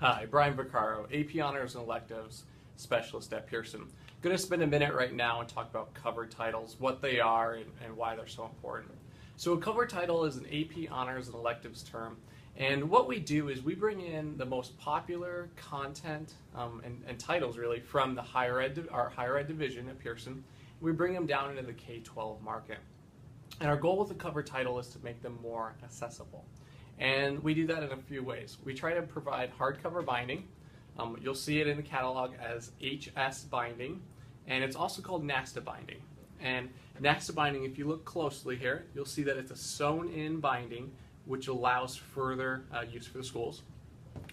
Hi, Brian Vaccaro, AP Honors and Electives Specialist at Pearson. I'm going to spend a minute right now and talk about cover titles, what they are, and why they're so important. So a cover title is an AP Honors and Electives term, and what we do is we bring in the most popular content and titles really from the our higher ed division at Pearson. We bring them down into the K-12 market. And our goal with the cover title is to make them more accessible. And we do that in a few ways. We try to provide hardcover binding. You'll see it in the catalog as HS binding, and it's also called NASTA binding. And NASTA binding, if you look closely here, you'll see that it's a sewn-in binding, which allows further use for the schools.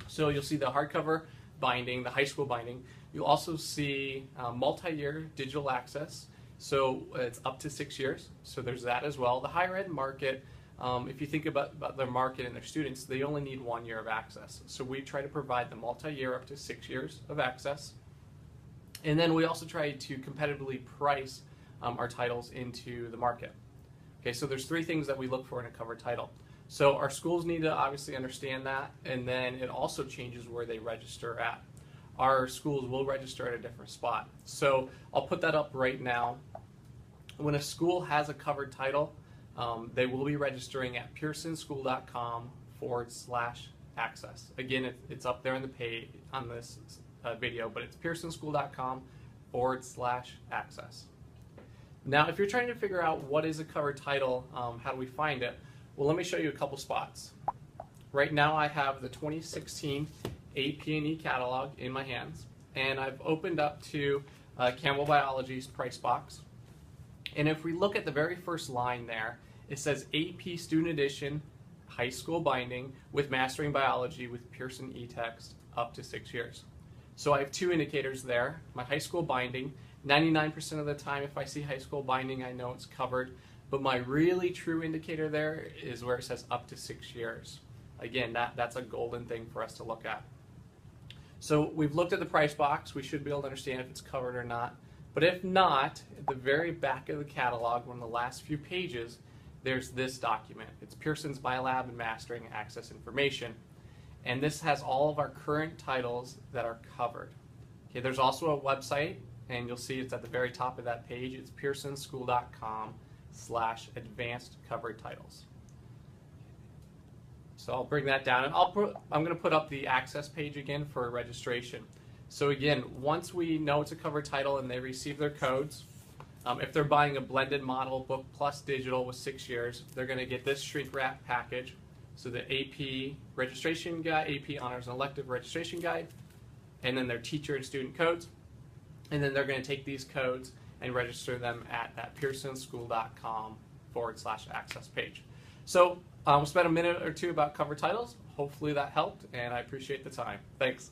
So you'll see the hardcover binding, the high school binding. You'll also see multi-year digital access. So it's up to 6 years. So there's that as well. The higher ed market, if you think about their market and their students, they only need 1 year of access. So we try to provide the multi-year up to 6 years of access. And then we also try to competitively price our titles into the market. Okay, so there's 3 things that we look for in a cover title. So our schools need to obviously understand that, and then it also changes where they register at. Our schools will register at a different spot. So I'll put that up right now. When a school has a covered title, they will be registering at pearsonschool.com/access. Again, it's up there on the page on this video, but it's pearsonschool.com/access. Now, if you're trying to figure out what is a covered title, how do we find it? Well, let me show you a couple spots. Right now, I have the 2016 AP&E catalog in my hands, and I've opened up to Campbell Biology's price box. And if we look at the very first line there, it says AP Student Edition High School Binding with Mastering Biology with Pearson eText up to 6 years. So I have 2 indicators there. My high school binding, 99% of the time if I see high school binding, I know it's covered. But my really true indicator there is where it says up to 6 years. Again, that's a golden thing for us to look at. So we've looked at the price box. We should be able to understand if it's covered or not. But if not, at the very back of the catalog, one of the last few pages, there's this document. It's Pearson's MyLab and Mastering Access Information. And this has all of our current titles that are covered. Okay, there's also a website, and you'll see it's at the very top of that page. It's pearsonschool.com/advanced covered titles. So I'll bring that down, and I'm going to put up the access page again for registration. So again, once we know it's a cover title and they receive their codes, if they're buying a blended model book plus digital with 6 years, they're going to get this shrink wrap package. So the AP registration guide, AP Honors and Elective registration guide, and then their teacher and student codes. And then they're going to take these codes and register them at that pearsonschool.com/access page. So we'll spend a minute or two about cover titles. Hopefully that helped, and I appreciate the time. Thanks.